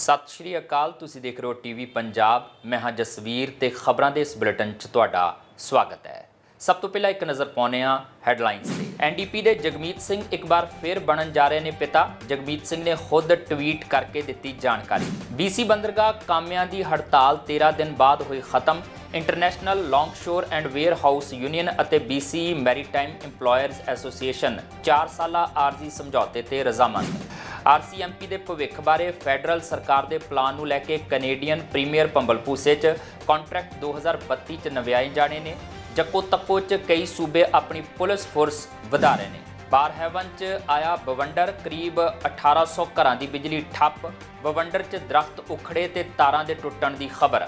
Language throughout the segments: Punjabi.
ਸਤਿ ਸ਼੍ਰੀ ਅਕਾਲ। ਤੁਸੀਂ ਦੇਖ ਰਹੇ ਹੋ ਟੀਵੀ ਪੰਜਾਬ। ਮੈਂ ਹਾਂ ਜਸਵੀਰ ਤੇ ਖਬਰਾਂ ਦੇ ਇਸ ਬੁਲੇਟਿਨ 'ਚ ਤੁਹਾਡਾ ਸਵਾਗਤ ਹੈ। ਸਭ ਤੋਂ ਪਹਿਲਾਂ ਇੱਕ ਨਜ਼ਰ ਪਾਉਂਦੇ ਹਾਂ ਹੈਡਲਾਈਨਸ ਤੇ। ਐਨਡੀਪੀ ਦੇ ਜਗਮੀਤ ਸਿੰਘ ਇੱਕ ਵਾਰ ਫਿਰ ਬਣਨ ਜਾ ਰਹੇ ਨੇ ਪਿਤਾ। ਜਗਮੀਤ ਸਿੰਘ ਨੇ ਖੁਦ ਟਵੀਟ ਕਰਕੇ ਦਿੱਤੀ ਜਾਣਕਾਰੀ। BC ਬੰਦਰਗਾਹ ਕਾਮਿਆਂ ਦੀ ਹੜਤਾਲ 13 ਦਿਨ ਬਾਅਦ ਹੋਈ ਖਤਮ। International longshore and warehouse union ਅਤੇ BC ਮੈਰੀਟਾਈਮ ਇੰਪਲੋਇਰਜ਼ ਐਸੋਸੀਏਸ਼ਨ 4 ਸਾਲਾ ਆਰਜ਼ੀ ਸਮਝੌਤੇ ਤੇ ਰਜ਼ਾਮੰਦ। RCMP ਦੇ ਭਵਿੱਖ ਬਾਰੇ ਫੈਡਰਲ ਸਰਕਾਰ ਦੇ ਪਲਾਨ ਨੂੰ ਲੈ ਕੇ ਕੈਨੇਡੀਅਨ ਪ੍ਰੀਮੀਅਰ ਭੰਬਲਭੂਸੇ 'ਚ ਕੰਟਰੈਕਟ 2032 'ਚ ਨਵਿਆਏ ਜਾਣੇ ਨੇ। ਜੱਕੋ ਤੱਕੋ 'ਚ ਕਈ ਸੂਬੇ ਆਪਣੀ ਪੁਲਿਸ ਫੋਰਸ ਵਧਾ ਰਹੇ ਨੇ। ਬਾਰਹੈਵਨ 'ਚ ਆਇਆ ਬਵੰਡਰ, ਕਰੀਬ 1800 ਘਰਾਂ ਦੀ ਬਿਜਲੀ ਠੱਪ। ਬਵੰਡਰ 'ਚ ਦਰਖਤ ਉਖੜੇ ਤੇ ਤਾਰਾਂ ਦੇ ਟੁੱਟਣ ਦੀ ਖਬਰ।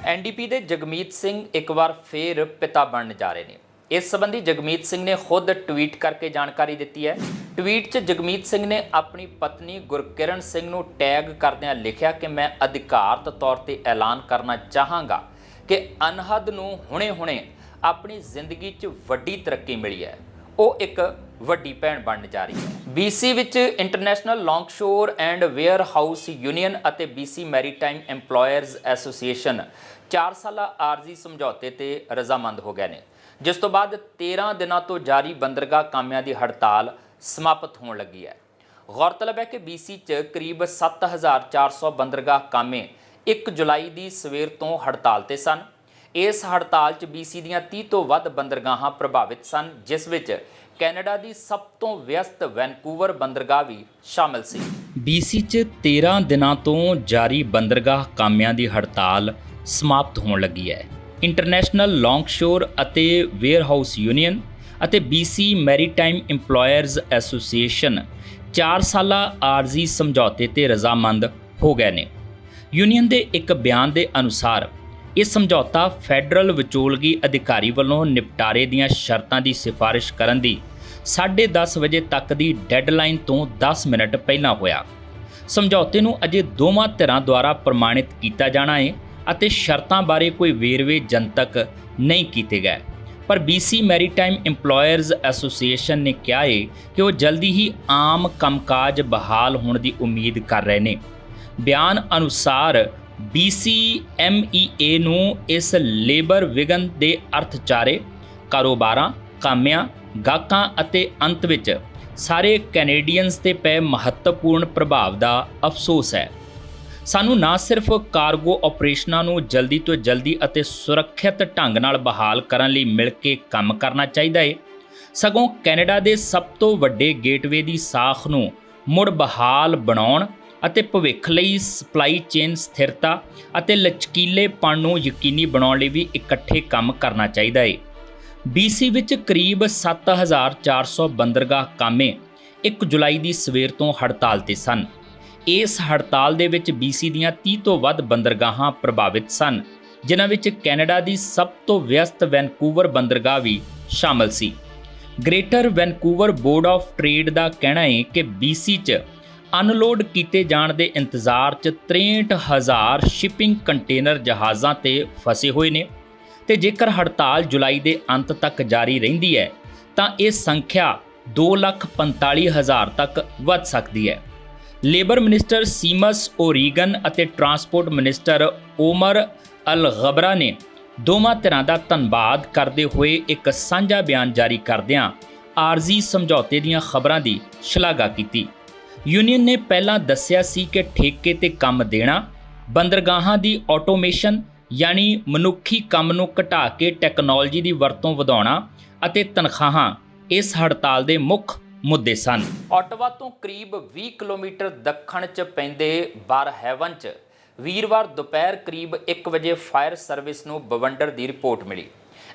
NDP ਦੇ ਜਗਮੀਤ ਸਿੰਘ ਇੱਕ ਵਾਰ ਫੇਰ ਪਿਤਾ ਬਣਨ ਜਾ ਰਹੇ ਨੇ। ਇਸ ਸੰਬੰਧੀ ਜਗਮੀਤ ਸਿੰਘ ਨੇ ਖੁਦ ਟਵੀਟ ਕਰਕੇ ਜਾਣਕਾਰੀ ਦਿੱਤੀ ਹੈ। ਟਵੀਟ 'ਚ ਜਗਮੀਤ ਸਿੰਘ ਨੇ ਆਪਣੀ ਪਤਨੀ ਗੁਰਕਿਰਨ ਸਿੰਘ ਨੂੰ ਟੈਗ ਕਰਦਿਆਂ ਲਿਖਿਆ ਕਿ ਮੈਂ ਅਧਿਕਾਰਤ ਤੌਰ ਤੇ ਐਲਾਨ ਕਰਨਾ ਚਾਹਾਂਗਾ ਕਿ ਅਨਹਦ ਨੂੰ ਹੁਣੇ-ਹੁਣੇ ਆਪਣੀ ਜ਼ਿੰਦਗੀ 'ਚ ਵੱਡੀ ਤਰੱਕੀ ਮਿਲੀ ਹੈ। ਉਹ ਇੱਕ ਵੱਡੀ ਭੈਣ ਬਣਨ ਜਾ ਰਹੀ ਹੈ। BC ਵਿੱਚ international longshore and warehouse union ਅਤੇ BC ਮੈਰੀਟਾਈਮ ਇੰਪਲੋਇਰਜ਼ ਐਸੋਸੀਏਸ਼ਨ 4 ਸਾਲਾ ਆਰਜ਼ੀ ਸਮਝੌਤੇ ਤੇ ਰਜ਼ਾਮੰਦ ਹੋ ਗਏ ਨੇ, ਜਿਸ ਤੋਂ ਬਾਅਦ 13 ਦਿਨਾਂ ਤੋਂ ਜਾਰੀ ਬੰਦਰਗਾਹ ਕਾਮਿਆਂ ਦੀ ਹੜਤਾਲ ਸਮਾਪਤ ਹੋਣ ਲੱਗੀ ਹੈ। ਗੌਰਤਲਬ ਹੈ ਕਿ BC 'ਚ ਕਰੀਬ 7400 ਬੰਦਰਗਾਹ ਕਾਮੇ 1 ਜੁਲਾਈ ਦੀ ਸਵੇਰ ਤੋਂ ਹੜਤਾਲ ਤੇ ਸਨ। ਇਸ ਹੜਤਾਲ 'ਚ BC ਦੀਆਂ 30 ਤੋਂ ਵੱਧ ਬੰਦਰਗਾਹਾਂ ਪ੍ਰਭਾਵਿਤ ਸਨ, ਜਿਸ ਵਿੱਚ ਕੈਨੇਡਾ ਦੀ ਸਭ ਤੋਂ ਵਿਅਸਤ ਵੈਨਕੂਵਰ ਬੰਦਰਗਾਹ ਵੀ ਸ਼ਾਮਲ ਸੀ। BC 'ਚ 13 ਦਿਨਾਂ ਤੋਂ ਜਾਰੀ ਬੰਦਰਗਾਹ ਕਾਮਿਆਂ ਦੀ ਹੜਤਾਲ ਸਮਾਪਤ ਹੋਣ ਲੱਗੀ ਹੈ। ਇੰਟਰਨੈਸ਼ਨਲ ਲੌਂਗਸ਼ੋਰ ਅਤੇ ਵੇਅਰ ਹਾਊਸ ਯੂਨੀਅਨ ਅਤੇ BC ਮੈਰੀਟਾਈਮ ਇੰਪਲੋਇਰਜ਼ ਐਸੋਸੀਏਸ਼ਨ 4 ਸਾਲਾ ਆਰਜ਼ੀ ਸਮਝੌਤੇ ਤੇ ਰਜ਼ਾਮੰਦ ਹੋ ਗਏ ਨੇ। ਯੂਨੀਅਨ ਦੇ ਇੱਕ ਬਿਆਨ ਦੇ ਅਨੁਸਾਰ ਇਹ ਸਮਝੌਤਾ ਫੈਡਰਲ ਵਿਚੋਲਗੀ ਅਧਿਕਾਰੀ ਵੱਲੋਂ ਨਿਪਟਾਰੇ ਦੀਆਂ ਸ਼ਰਤਾਂ ਦੀ ਸਿਫਾਰਿਸ਼ ਕਰਨ ਦੀ 10:30 ਵਜੇ ਤੱਕ ਦੀ ਡੈੱਡਲਾਈਨ ਤੋਂ 10 ਮਿੰਟ ਪਹਿਲਾਂ ਹੋਇਆ। ਸਮਝੌਤੇ ਨੂੰ ਅਜੇ ਦੋਵਾਂ ਧਿਰਾਂ ਦੁਆਰਾ ਪ੍ਰਮਾਣਿਤ ਕੀਤਾ ਜਾਣਾ ਹੈ ਅਤੇ ਸ਼ਰਤਾਂ ਬਾਰੇ ਕੋਈ ਵੇਰਵੇ ਜਨਤਕ ਨਹੀਂ ਕੀਤੇ ਗਏ, ਪਰ BC ਮੈਰੀਟਾਈਮ ਇੰਪਲੋਇਰਜ਼ ਐਸੋਸੀਏਸ਼ਨ ਨੇ ਕਿਹਾ ਹੈ ਕਿ ਉਹ ਜਲਦੀ ਹੀ ਆਮ ਕੰਮਕਾਜ ਬਹਾਲ ਹੋਣ ਦੀ ਉਮੀਦ ਕਰ ਰਹੇ ਨੇ। ਬਿਆਨ ਅਨੁਸਾਰ BC MEA ਨੂੰ ਇਸ ਲੇਬਰ ਵਿਘਨ ਦੇ ਅਰਥਚਾਰੇ, ਕਾਰੋਬਾਰਾਂ, ਕਾਮਿਆਂ, ਗਾਹਕਾਂ ਅਤੇ ਅੰਤ ਵਿੱਚ ਸਾਰੇ ਕੈਨੇਡੀਅਨਸ ਤੇ ਪਏ ਮਹੱਤਵਪੂਰਨ ਪ੍ਰਭਾਵ ਦਾ ਅਫਸੋਸ ਹੈ। ਸਾਨੂੰ ਨਾ ਸਿਰਫ ਕਾਰਗੋ ਆਪਰੇਸ਼ਨਾਂ ਨੂੰ ਜਲਦੀ ਤੋਂ ਜਲਦੀ ਅਤੇ ਸੁਰੱਖਿਅਤ ਢੰਗ ਨਾਲ ਬਹਾਲ ਕਰਨ ਲਈ ਮਿਲ ਕੇ ਕੰਮ ਕਰਨਾ ਚਾਹੀਦਾ ਹੈ, ਸਗੋਂ ਕੈਨੇਡਾ ਦੇ ਸਭ ਤੋਂ ਵੱਡੇ ਗੇਟਵੇ ਦੀ ਸਾਖ ਨੂੰ ਮੁੜ ਬਹਾਲ ਬਣਾਉਣ ਅਤੇ ਭਵਿੱਖ ਲਈ ਸਪਲਾਈ ਚੇਨ ਸਥਿਰਤਾ ਅਤੇ ਲਚਕੀਲੇਪਣ ਨੂੰ ਯਕੀਨੀ ਬਣਾਉਣ ਲਈ ਵੀ ਇਕੱਠੇ ਕੰਮ ਕਰਨਾ ਚਾਹੀਦਾ ਹੈ। BC ਵਿੱਚ ਕਰੀਬ 7400 ਬੰਦਰਗਾਹ ਕਾਮੇ 1 ਜੁਲਾਈ ਦੀ ਸਵੇਰ ਤੋਂ ਹੜਤਾਲ ਤੇ ਸਨ। ਇਸ ਹੜਤਾਲ ਦੇ ਵਿੱਚ BC ਦੀਆਂ 30 ਤੋਂ ਵੱਧ ਬੰਦਰਗਾਹਾਂ ਪ੍ਰਭਾਵਿਤ ਸਨ, ਜਿਨ੍ਹਾਂ ਵਿੱਚ ਕੈਨੇਡਾ ਦੀ ਸਭ ਤੋਂ ਵਿਅਸਤ ਵੈਨਕੂਵਰ ਬੰਦਰਗਾਹ ਵੀ ਸ਼ਾਮਲ ਸੀ। Greater Vancouver board of trade ਦਾ ਕਹਿਣਾ ਹੈ ਕਿ BC 'ਚ ਅਨਲੋਡ ਕੀਤੇ ਜਾਣ ਦੇ ਇੰਤਜ਼ਾਰ 'ਚ 63,000 ਸ਼ਿਪਿੰਗ ਕੰਟੇਨਰ ਜਹਾਜ਼ਾਂ ਤੇ ਫਸੇ ਹੋਏ ਨੇ ਤੇ ਜੇਕਰ ਹੜਤਾਲ ਜੁਲਾਈ ਦੇ ਅੰਤ ਤੱਕ ਜਾਰੀ ਰਹਿੰਦੀ ਹੈ ਤਾਂ ਇਹ ਸੰਖਿਆ 2,45,000 ਤੱਕ ਵੱਧ ਸਕਦੀ ਹੈ। ਲੇਬਰ ਮਿਨਿਸਟਰ ਸੀਮਸ ਓਰੀਗਨ ਅਤੇ ਟਰਾਂਸਪੋਰਟ ਮਿਨਿਸਟਰ ਓਮਰ ਅਲ-ਗਬਰਾ ਨੇ ਦੋਵਾਂ ਧਿਰਾਂ ਦਾ ਧੰਨਵਾਦ ਕਰਦੇ ਹੋਏ ਇੱਕ ਸਾਂਝਾ ਬਿਆਨ ਜਾਰੀ ਕਰਦਿਆਂ ਆਰਜ਼ੀ ਸਮਝੌਤੇ ਦੀਆਂ ਖਬਰਾਂ ਦੀ ਸ਼ਲਾਘਾ ਕੀਤੀ। ਯੂਨੀਅਨ ਨੇ ਪਹਿਲਾਂ ਦੱਸਿਆ ਸੀ ਕਿ ਠੇਕੇ ਤੇ ਕੰਮ ਦੇਣਾ, ਬੰਦਰਗਾਹਾਂ ਦੀ ਆਟੋਮੇਸ਼ਨ ਯਾਨੀ ਮਨੁੱਖੀ ਕੰਮ ਨੂੰ ਘਟਾ ਕੇ ਟੈਕਨੋਲੋਜੀ ਦੀ ਵਰਤੋਂ ਵਧਾਉਣਾ ਅਤੇ ਤਨਖਾਹਾਂ ਇਸ ਹੜਤਾਲ ਦੇ ਮੁੱਖ ਮੁੱਦੇ ਸਨ। ਓਟਵਾ ਤੋਂ ਕਰੀਬ 20 ਕਿਲੋਮੀਟਰ ਦੱਖਣ 'ਚ ਪੈਂਦੇ ਬਾਰਹੈਵਨ 'ਚ ਵੀਰਵਾਰ ਦੁਪਹਿਰ ਕਰੀਬ 1 ਵਜੇ ਫਾਇਰ ਸਰਵਿਸ ਨੂੰ ਬਵੰਡਰ ਦੀ ਰਿਪੋਰਟ ਮਿਲੀ।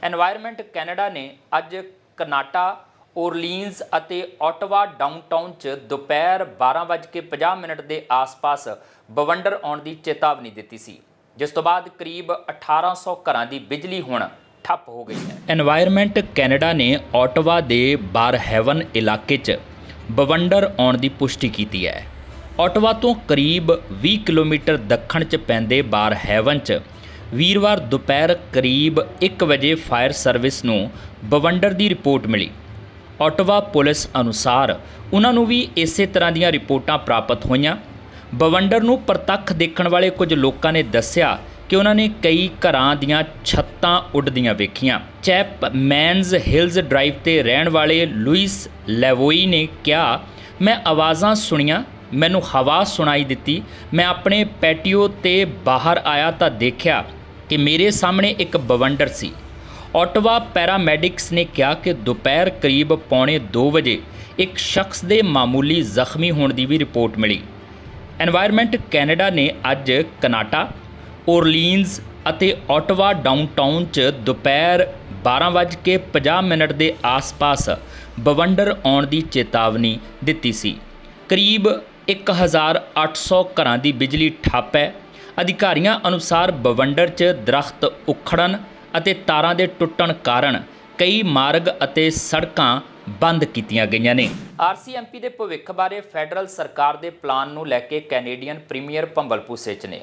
ਐਨਵਾਇਰਨਮੈਂਟ ਕੈਨੇਡਾ ਨੇ ਅੱਜ ਕਨਾਟਾ, ਓਰਲੀਨਜ਼ ਅਤੇ ਓਟਵਾ ਡਾਊਨਟਾਊਨ 'ਚ ਦੁਪਹਿਰ 12:50 ਦੇ ਆਸ-ਪਾਸ ਬਵੰਡਰ ਆਉਣ ਦੀ ਚੇਤਾਵਨੀ ਦਿੱਤੀ ਸੀ, ਜਿਸ ਤੋਂ ਬਾਅਦ ਕਰੀਬ 1800 ਘਰਾਂ ਦੀ ਬਿਜਲੀ ਹੁਣ ਠੱਪ ਹੋ ਗਈ ਹੈ। ਐਨਵਾਇਰਨਮੈਂਟ ਕੈਨੇਡਾ ਨੇ ਓਟਵਾ ਦੇ ਬਾਰਹੈਵਨ ਇਲਾਕੇ 'ਚ ਬਵੰਡਰ ਆਉਣ ਦੀ ਪੁਸ਼ਟੀ ਕੀਤੀ ਹੈ। ਓਟਵਾ ਤੋਂ ਕਰੀਬ 20 ਕਿਲੋਮੀਟਰ ਦੱਖਣ 'ਚ ਪੈਂਦੇ ਬਾਰਹੈਵਨ 'ਚ ਵੀਰਵਾਰ ਦੁਪਹਿਰ ਕਰੀਬ 1 ਵਜੇ ਫਾਇਰ ਸਰਵਿਸ ਨੂੰ ਬਵੰਡਰ ਦੀ ਰਿਪੋਰਟ ਮਿਲੀ। ਓਟਵਾ ਪੁਲਿਸ ਅਨੁਸਾਰ ਉਹਨਾਂ ਨੂੰ ਵੀ ਇਸੇ ਤਰ੍ਹਾਂ ਦੀਆਂ ਰਿਪੋਰਟਾਂ ਪ੍ਰਾਪਤ ਹੋਈਆਂ। ਬਵੰਡਰ ਨੂੰ ਪ੍ਰਤੱਖ ਦੇਖਣ ਵਾਲੇ ਕੁਝ ਲੋਕਾਂ ਨੇ ਦੱਸਿਆ ਕਿ ਉਹਨਾਂ ਨੇ ਕਈ ਘਰਾਂ ਦੀਆਂ ਛੱਤਾਂ ਉੱਡਦੀਆਂ ਵੇਖੀਆਂ। ਚੈਪਮੈਨਜ਼ ਹਿਲਜ਼ ਡਰਾਈਵ ਤੇ ਰਹਿਣ ਵਾਲੇ ਲੁਈਸ ਲੈਵੋਈ ਨੇ ਕਿਹਾ, ਮੈਂ ਆਵਾਜ਼ਾਂ ਸੁਣੀਆਂ, ਮੈਨੂੰ ਹਵਾ ਸੁਣਾਈ ਦਿੱਤੀ। ਮੈਂ ਆਪਣੇ ਪੈਟੀਓ ਤੇ ਬਾਹਰ ਆਇਆ ਤਾਂ ਦੇਖਿਆ ਕਿ ਮੇਰੇ ਸਾਹਮਣੇ ਇੱਕ ਬਵੰਡਰ ਸੀ। ਓਟਵਾ ਪੈਰਾਮੈਡਿਕਸ ਨੇ ਕਿਹਾ ਕਿ ਦੁਪਹਿਰ ਕਰੀਬ 1:45 ਵਜੇ ਇੱਕ ਸ਼ਖਸ ਦੇ ਮਾਮੂਲੀ ਜ਼ਖਮੀ ਹੋਣ ਦੀ ਵੀ ਰਿਪੋਰਟ ਮਿਲੀ। ਐਨਵਾਇਰਨਮੈਂਟ ਕੈਨੇਡਾ ਨੇ ਅੱਜ ਕਨਾਟਾ, ਓਰਲੀਨਜ਼ ਅਤੇ ਓਟਵਾ ਡਾਊਨਟਾਊਨ 'ਚ ਦੁਪਹਿਰ 12:50 ਦੇ ਆਸ-ਪਾਸ ਬਵੰਡਰ ਆਉਣ ਦੀ ਚੇਤਾਵਨੀ ਦਿੱਤੀ ਸੀ। ਕਰੀਬ 1800 ਘਰਾਂ ਦੀ ਬਿਜਲੀ ਠੱਪ ਹੈ। ਅਧਿਕਾਰੀਆਂ ਅਨੁਸਾਰ ਬਵੰਡਰ 'ਚ ਦਰਖਤ ਉਖੜਨ ਅਤੇ ਤਾਰਾਂ ਦੇ ਟੁੱਟਣ ਕਾਰਨ ਕਈ ਮਾਰਗ ਅਤੇ ਸੜਕਾਂ ਬੰਦ ਕੀਤੀਆਂ ਗਈਆਂ ਨੇ। ਆਰਸੀਐਮਪੀ ਦੇ ਭਵਿੱਖ ਬਾਰੇ ਫੈਡਰਲ ਸਰਕਾਰ ਦੇ ਪਲਾਨ ਨੂੰ ਲੈ ਕੇ ਕੈਨੇਡੀਅਨ ਪ੍ਰੀਮੀਅਰ ਭੰਬਲ ਭੂਸੇ ਨੇ।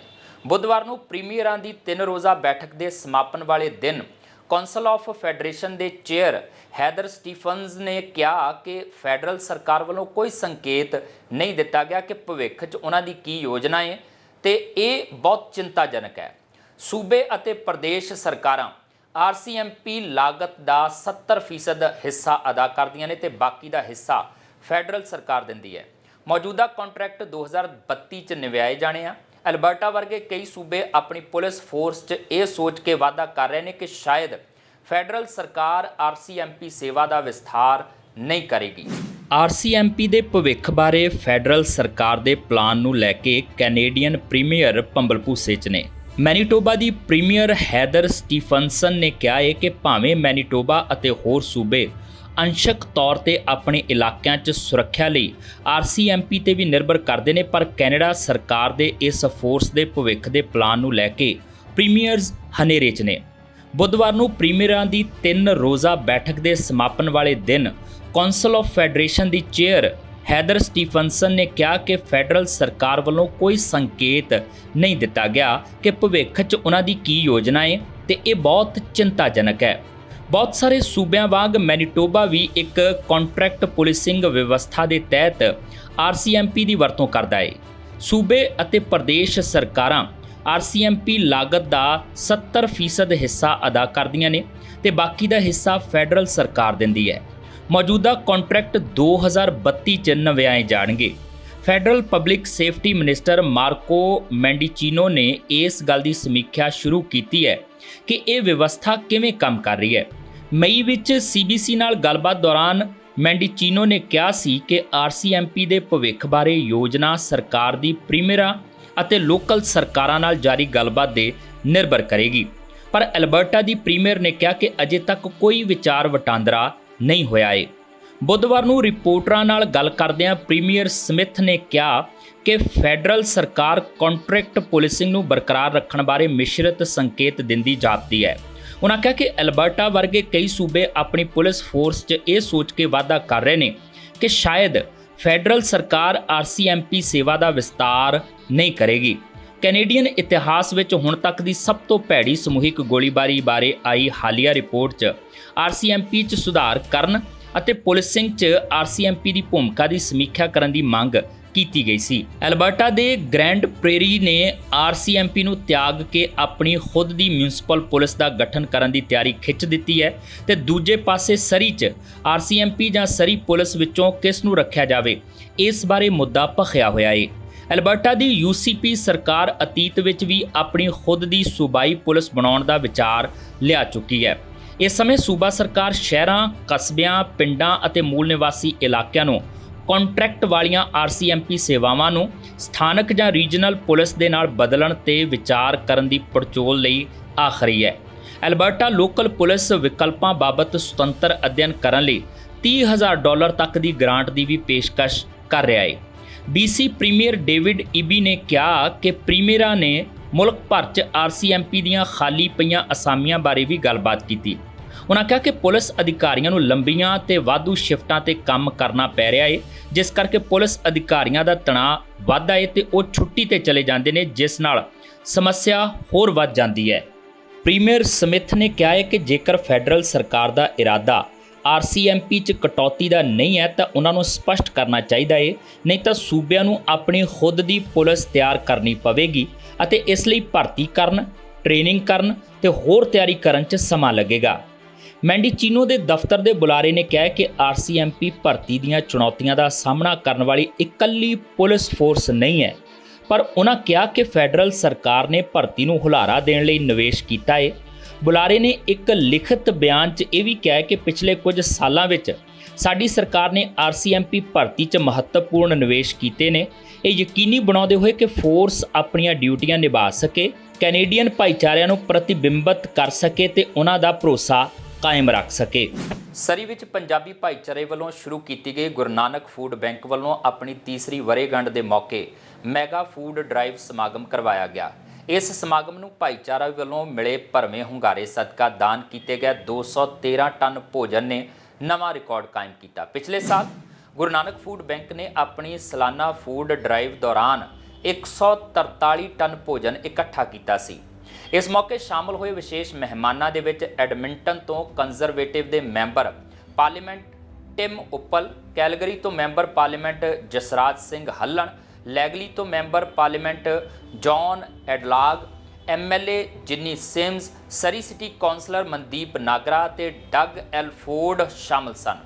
ਬੁੱਧਵਾਰ ਨੂੰ ਪ੍ਰੀਮੀਅਰਾਂ ਦੀ 3 ਰੋਜ਼ਾ ਬੈਠਕ ਦੇ ਸਮਾਪਨ ਵਾਲੇ ਦਿਨ ਕੌਂਸਲ ਆਫ ਫੈਡਰੇਸ਼ਨ ਦੇ ਚੇਅਰ ਹੈਦਰ ਸਟੀਫਨਜ਼ ਨੇ ਕਿਹਾ ਕਿ ਫੈਡਰਲ ਸਰਕਾਰ ਵੱਲੋਂ ਕੋਈ ਸੰਕੇਤ ਨਹੀਂ ਦਿੱਤਾ ਗਿਆ ਕਿ ਭਵਿੱਖ 'ਚ ਉਹਨਾਂ ਦੀ ਕੀ ਯੋਜਨਾ ਹੈ ਤੇ ਇਹ ਬਹੁਤ ਚਿੰਤਾਜਨਕ ਹੈ। ਸੂਬੇ ਅਤੇ ਪ੍ਰਦੇਸ਼ ਸਰਕਾਰਾਂ ਆਰਸੀਐਮਪੀ ਲਾਗਤ ਦਾ 70% ਹਿੱਸਾ ਅਦਾ ਕਰਦੀਆਂ ਨੇ ਤੇ ਬਾਕੀ ਦਾ ਹਿੱਸਾ ਫੈਡਰਲ ਸਰਕਾਰ ਦਿੰਦੀ ਹੈ। ਮੌਜੂਦਾ ਕੰਟਰੈਕਟ 2032 'ਚ ਨਿਭਾਏ ਜਾਣੇ ਆ। ਐਲਬਰਟਾ ਵਰਗੇ ਕਈ ਸੂਬੇ ਆਪਣੀ ਪੁਲਿਸ ਫੋਰਸ 'ਚ ਇਹ ਸੋਚ ਕੇ ਵਾਅਦਾ ਕਰ ਰਹੇ ਨੇ ਕਿ ਸ਼ਾਇਦ ਫੈਡਰਲ ਸਰਕਾਰ ਆਰਸੀਐਮਪੀ ਸੇਵਾ ਦਾ ਵਿਸਥਾਰ ਨਹੀਂ ਕਰੇਗੀ। ਆਰਸੀਐਮਪੀ ਦੇ ਭਵਿੱਖ ਬਾਰੇ ਫੈਡਰਲ ਸਰਕਾਰ ਦੇ ਪਲਾਨ ਨੂੰ ਲੈ ਕੇ ਕੈਨੇਡੀਅਨ ਪ੍ਰੀਮੀਅਰ ਭੰਬਲ ਭੂਸੇ 'ਚ ਨੇ। ਮੈਨੀਟੋਬਾ ਦੀ ਪ੍ਰੀਮੀਅਰ ਹੈਦਰ ਸਟੀਫਨਸਨ ਨੇ ਕਿਹਾ ਹੈ ਕਿ ਭਾਵੇਂ ਮੈਨੀਟੋਬਾ ਅਤੇ ਹੋਰ ਸੂਬੇ ਅੰਸ਼ਕ ਤੌਰ ਤੇ ਆਪਣੇ ਇਲਾਕਿਆਂ 'ਚ ਸੁਰੱਖਿਆ ਲਈ ਆਰਸੀਐਮਪੀ ਤੇ ਵੀ ਨਿਰਭਰ ਕਰਦੇ ਨੇ, ਪਰ ਕੈਨੇਡਾ ਸਰਕਾਰ ਦੇ ਇਸ ਫੋਰਸ ਦੇ ਭਵਿੱਖ ਦੇ ਪਲਾਨ ਨੂੰ ਲੈ ਕੇ ਪ੍ਰੀਮੀਅਰਜ਼ ਹਨੇਰੇ 'ਚ ਨੇ। ਬੁੱਧਵਾਰ ਨੂੰ ਪ੍ਰੀਮੀਅਰਾਂ ਦੀ 3 ਰੋਜ਼ਾ ਬੈਠਕ ਦੇ ਸਮਾਪਨ ਵਾਲੇ ਦਿਨ council of federation the chair Haidar Stephenson ਨੇ ਕਿਹਾ ਕਿ ਫੈਡਰਲ ਸਰਕਾਰ ਵੱਲੋਂ ਕੋਈ ਸੰਕੇਤ ਨਹੀਂ ਦਿੱਤਾ ਗਿਆ ਕਿ ਭਵਿੱਖ 'ਚ ਉਹਨਾਂ ਦੀ ਕੀ ਯੋਜਨਾ ਹੈ ਤੇ ਇਹ ਬਹੁਤ ਚਿੰਤਾਜਨਕ ਹੈ। ਬਹੁਤ ਸਾਰੇ ਸੂਬਿਆਂ ਵਾਂਗ ਮੈਨੀਟੋਬਾ ਵੀ ਇੱਕ ਕੰਟਰੈਕਟ ਪੁਲਿਸਿੰਗ ਵਿਵਸਥਾ ਦੇ ਤਹਿਤ ਆਰਸੀਐਮਪੀ ਦੀ ਵਰਤੋਂ ਕਰਦਾ ਹੈ। ਸੂਬੇ ਅਤੇ ਪ੍ਰਦੇਸ਼ ਸਰਕਾਰਾਂ ਆਰਸੀਐਮਪੀ ਲਾਗਤ ਦਾ 70% ਹਿੱਸਾ ਅਦਾ ਕਰਦੀਆਂ ਨੇ ਤੇ ਬਾਕੀ ਦਾ ਹਿੱਸਾ ਫੈਡਰਲ ਸਰਕਾਰ ਦਿੰਦੀ ਹੈ। ਮੌਜੂਦਾ ਕੰਟਰੈਕਟ 2032 'ਚ ਨਵਿਆਏ ਜਾਣਗੇ। ਫੈਡਰਲ ਪਬਲਿਕ ਸੇਫਟੀ ਮਿਨਿਸਟਰ ਮਾਰਕੋ ਮੈਂਡੀਚੀਨੋ ਨੇ ਇਸ ਗੱਲ ਦੀ ਸਮੀਖਿਆ ਸ਼ੁਰੂ ਕੀਤੀ ਹੈ ਕਿ ਇਹ ਵਿਵਸਥਾ ਕਿਵੇਂ ਕੰਮ ਕਰ ਰਹੀ ਹੈ। ਮਈ ਵਿੱਚ ਸੀਬੀਸੀ ਨਾਲ ਗੱਲਬਾਤ ਦੌਰਾਨ ਮੈਂਡੀਚੀਨੋ ਨੇ ਕਿਹਾ ਸੀ ਕਿ ਆਰਸੀਐਮਪੀ ਦੇ ਭਵਿੱਖ ਬਾਰੇ ਯੋਜਨਾ ਸਰਕਾਰ ਦੀ ਪ੍ਰੀਮੀਅਰਾਂ ਅਤੇ ਲੋਕਲ ਸਰਕਾਰਾਂ ਨਾਲ ਜਾਰੀ ਗੱਲਬਾਤ ਦੇ ਨਿਰਭਰ ਕਰੇਗੀ। ਪਰ ਐਲਬਰਟਾ ਦੀ ਪ੍ਰੀਮੀਅਰ ਨੇ ਕਿਹਾ ਕਿ ਅਜੇ ਤੱਕ ਕੋਈ ਵਿਚਾਰ ਵਟਾਂਦਰਾ ਨਹੀਂ ਹੋਇਆ ਹੈ। ਬੁੱਧਵਾਰ ਨੂੰ ਰਿਪੋਰਟਰਾਂ ਨਾਲ ਗੱਲ ਕਰਦਿਆਂ ਪ੍ਰੀਮੀਅਰ ਸਮਿਥ ਨੇ ਕਿਹਾ ਕਿ ਫੈਡਰਲ ਸਰਕਾਰ ਕੰਟਰੈਕਟ ਪੁਲਿਸਿੰਗ ਨੂੰ ਬਰਕਰਾਰ ਰੱਖਣ ਬਾਰੇ ਮਿਸ਼ਰਤ ਸੰਕੇਤ ਦਿੰਦੀ ਜਾਪਦੀ ਹੈ। ਉਨ੍ਹਾਂ ਕਿਹਾ ਕਿ ਐਲਬਰਟਾ ਵਰਗੇ ਕਈ ਸੂਬੇ ਆਪਣੀ ਪੁਲਿਸ ਫੋਰਸ 'ਚ ਇਹ ਸੋਚ ਕੇ ਵਾਅਦਾ ਕਰ ਰਹੇ ਨੇ ਕਿ ਸ਼ਾਇਦ ਫੈਡਰਲ ਸਰਕਾਰ ਆਰਸੀਐਮਪੀ ਸੇਵਾ ਦਾ ਵਿਸਤਾਰ ਨਹੀਂ ਕਰੇਗੀ। ਕੈਨੇਡੀਅਨ ਇਤਿਹਾਸ ਵਿੱਚ ਹੁਣ ਤੱਕ ਦੀ ਸਭ ਤੋਂ ਭੈੜੀ ਸਮੂਹਿਕ ਗੋਲੀਬਾਰੀ ਬਾਰੇ ਆਈ ਹਾਲੀਆ ਰਿਪੋਰਟ 'ਚ ਆਰਸੀਐਮਪੀ 'ਚ ਸੁਧਾਰ ਕਰਨ ਅਤੇ ਪੁਲਿਸਿੰਗ 'ਚ ਆਰਸੀਐਮਪੀ ਦੀ ਭੂਮਿਕਾ ਦੀ ਸਮੀਖਿਆ ਕਰਨ ਦੀ ਮੰਗ ਕੀਤੀ ਗਈ ਸੀ। ਐਲਬਰਟਾ ਦੇ ਗ੍ਰੈਂਡ ਪ੍ਰੇਰੀ ਨੇ ਆਰਸੀਐਮਪੀ ਨੂੰ ਤਿਆਗ ਕੇ ਆਪਣੀ ਖੁਦ ਦੀ ਮਿਊਨਿਸਪਲ ਪੁਲਿਸ ਦਾ ਗਠਨ ਕਰਨ ਦੀ ਤਿਆਰੀ ਖਿੱਚ ਦਿੱਤੀ ਹੈ ਤੇ ਦੂਜੇ ਪਾਸੇ ਸਰੀ 'ਚ ਆਰਸੀਐਮਪੀ ਜਾਂ ਸਰੀ ਪੁਲਿਸ ਵਿੱਚੋਂ ਕਿਸ ਨੂੰ ਰੱਖਿਆ ਜਾਵੇ, ਇਸ ਬਾਰੇ ਮੁੱਦਾ ਭਖਿਆ ਹੋਇਆ ਹੈ। ਐਲਬਰਟਾ ਦੀ ਯੂਸੀਪੀ ਸਰਕਾਰ ਅਤੀਤ ਵਿੱਚ ਵੀ ਆਪਣੀ ਖੁਦ ਦੀ ਸੂਬਾਈ ਪੁਲਿਸ ਬਣਾਉਣ ਦਾ ਵਿਚਾਰ ਲਿਆ ਚੁੱਕੀ ਹੈ। ਇਸ ਸਮੇਂ ਸੂਬਾ ਸਰਕਾਰ ਸ਼ਹਿਰਾਂ, ਕਸਬਿਆਂ, ਪਿੰਡਾਂ ਅਤੇ ਮੂਲ ਨਿਵਾਸੀ ਇਲਾਕਿਆਂ ਨੂੰ ਕੰਟਰੈਕਟ ਵਾਲੀਆਂ ਆਰਸੀਐਮਪੀ ਸੇਵਾਵਾਂ ਨੂੰ ਸਥਾਨਕ ਜਾਂ ਰੀਜਨਲ ਪੁਲਿਸ ਦੇ ਨਾਲ ਬਦਲਣ ਤੇ ਵਿਚਾਰ ਕਰਨ ਦੀ ਪੜਚੋਲ ਲਈ ਆਖਰੀ ਹੈ। ਐਲਬਰਟਾ ਲੋਕਲ ਪੁਲਿਸ ਵਿਕਲਪਾਂ ਬਾਬਤ ਸੁਤੰਤਰ ਅਧਿਐਨ ਕਰਨ ਲਈ $30,000 ਤੱਕ ਦੀ ਗ੍ਰਾਂਟ ਦੀ ਵੀ ਪੇਸ਼ਕਸ਼ ਕਰ ਰਿਹਾ ਹੈ। BC ਪ੍ਰੀਮੀਅਰ ਡੇਵਿਡ ਇਬੀ ਨੇ ਕਿਹਾ ਕਿ ਪ੍ਰੀਮੀਅਰਾਂ ਨੇ ਮੁਲਕ ਭਰ 'ਚ ਆਰਸੀਐਮਪੀ ਦੀਆਂ ਖਾਲੀ ਪਈਆਂ ਅਸਾਮੀਆਂ ਬਾਰੇ ਵੀ ਗੱਲਬਾਤ ਕੀਤੀ। ਉਨ੍ਹਾਂ ਕਿਹਾ ਕਿ ਪੁਲਿਸ ਅਧਿਕਾਰੀਆਂ ਨੂੰ ਲੰਬੀਆਂ ਤੇ ਵਾਧੂ ਸ਼ਿਫਟਾਂ ਤੇ ਕੰਮ ਕਰਨਾ ਪੈ ਰਿਹਾ ਹੈ, ਜਿਸ ਕਰਕੇ ਪੁਲਿਸ ਅਧਿਕਾਰੀਆਂ ਦਾ ਤਣਾਅ ਵੱਧਦਾ ਹੈ ਤੇ ਉਹ ਛੁੱਟੀ ਤੇ ਚਲੇ ਜਾਂਦੇ ਨੇ, ਜਿਸ ਨਾਲ ਸਮੱਸਿਆ ਹੋਰ ਵੱਧ ਜਾਂਦੀ ਹੈ। ਪ੍ਰੀਮੀਅਰ ਸਮਿਥ ਨੇ ਕਿਹਾ ਹੈ ਕਿ ਜੇਕਰ ਫੈਡਰਲ ਸਰਕਾਰ ਦਾ ਇਰਾਦਾ RCMP 'ਚ ਕਟੌਤੀ ਦਾ ਨਹੀਂ ਹੈ ਤਾਂ ਉਹਨਾਂ ਨੂੰ ਸਪਸ਼ਟ ਕਰਨਾ ਚਾਹੀਦਾ ਹੈ, ਨਹੀਂ ਤਾਂ ਸੂਬਿਆਂ ਨੂੰ ਆਪਣੀ ਖੁਦ ਦੀ ਪੁਲਿਸ ਤਿਆਰ ਕਰਨੀ ਪਵੇਗੀ ਅਤੇ ਇਸ ਲਈ ਭਰਤੀ ਕਰਨ, ਟ੍ਰੇਨਿੰਗ ਕਰਨ ਤੇ ਹੋਰ ਤਿਆਰੀ ਕਰਨ 'ਚ ਸਮਾਂ ਲੱਗੇਗਾ। ਮੈਂਡੀਚੀਨੋ ਦੇ ਦਫ਼ਤਰ ਦੇ ਬੁਲਾਰੇ ਨੇ ਕਿਹਾ ਕਿ RCMP ਭਰਤੀ ਦੀਆਂ ਚੁਣੌਤੀਆਂ ਦਾ ਸਾਹਮਣਾ ਕਰਨ ਵਾਲੀ ਇਕੱਲੀ ਪੁਲਿਸ ਫੋਰਸ ਨਹੀਂ ਹੈ, ਪਰ ਉਹਨਾਂ ਕਿਹਾ ਕਿ ਫੈਡਰਲ ਸਰਕਾਰ ਨੇ ਭਰਤੀ ਨੂੰ ਹੁਲਾਰਾ ਦੇਣ ਲਈ ਨਿਵੇਸ਼ ਕੀਤਾ ਹੈ। ਬੁਲਾਰੇ ਨੇ ਇੱਕ ਲਿਖਤ ਬਿਆਨ 'ਚ ਇਹ ਵੀ ਕਿਹਾ ਕਿ ਪਿਛਲੇ ਕੁਝ ਸਾਲਾਂ ਵਿੱਚ ਸਾਡੀ ਸਰਕਾਰ ਨੇ RCMP ਭਰਤੀ 'ਚ ਮਹੱਤਵਪੂਰਨ ਨਿਵੇਸ਼ ਕੀਤੇ ਨੇ, ਇਹ ਯਕੀਨੀ ਬਣਾਉਂਦੇ ਹੋਏ ਕਿ ਫੋਰਸ ਆਪਣੀਆਂ ਡਿਊਟੀਆਂ ਨਿਭਾ ਸਕੇ, ਕੈਨੇਡੀਅਨ ਭਾਈਚਾਰਿਆਂ ਨੂੰ ਪ੍ਰਤੀਬਿੰਬਤ ਕਰ ਸਕੇ ਤੇ ਉਹਨਾਂ ਦਾ ਭਰੋਸਾ ਕਾਇਮ ਰੱਖ ਸਕੇ। ਸਰੀ ਵਿੱਚ ਪੰਜਾਬੀ ਭਾਈਚਾਰੇ ਵੱਲੋਂ ਸ਼ੁਰੂ ਕੀਤੀ ਗਈ ਗੁਰੂ ਨਾਨਕ ਫੂਡ ਬੈਂਕ ਵੱਲੋਂ ਆਪਣੀ ਤੀਸਰੀ ਵਰ੍ਹੇਗੰਢ ਦੇ ਮੌਕੇ ਮੈਗਾ ਫੂਡ ਡਰਾਈਵ ਸਮਾਗਮ ਕਰਵਾਇਆ ਗਿਆ। ਇਸ ਸਮਾਗਮ ਨੂੰ ਭਾਈਚਾਰਾ ਵੱਲੋਂ ਮਿਲੇ ਭਰਵੇਂ ਹੁੰਗਾਰੇ ਸਦਕਾ ਦਾਨ ਕੀਤੇ ਗਏ 213 ਟਨ ਭੋਜਨ ਨੇ ਨਵਾਂ ਰਿਕਾਰਡ ਕਾਇਮ ਕੀਤਾ। ਪਿਛਲੇ ਸਾਲ ਗੁਰੂ ਨਾਨਕ ਫੂਡ ਬੈਂਕ ਨੇ ਆਪਣੀ ਸਾਲਾਨਾ ਫੂਡ ਡਰਾਈਵ ਦੌਰਾਨ 143 ਟਨ ਭੋਜਨ ਇਕੱਠਾ ਕੀਤਾ ਸੀ। ਇਸ ਮੌਕੇ ਸ਼ਾਮਲ ਹੋਏ ਵਿਸ਼ੇਸ਼ ਮਹਿਮਾਨਾਂ ਦੇ ਵਿੱਚ ਐਡਮਿੰਟਨ ਤੋਂ ਕੰਜ਼ਰਵੇਟਿਵ ਦੇ member parliament Tim Uppal, Calgary ਤੋਂ ਮੈਂਬਰ ਪਾਰਲੀਮੈਂਟ ਜਸਰਾਜ ਸਿੰਘ ਹੱਲਣ, ਲੈਗਲੀ ਤੋਂ ਮੈਂਬਰ ਪਾਰਲੀਮੈਂਟ ਜੌਨ ਐਡਲਾਗ, MLA ਜਿੰਨੀ ਸਿਮਸ, ਸਰੀ ਸਿਟੀ ਕੌਂਸਲਰ ਮਨਦੀਪ ਨਾਗਰਾ ਤੇ ਡਗ ਐਲਫੋਰਡ ਸ਼ਾਮਲ ਸਨ।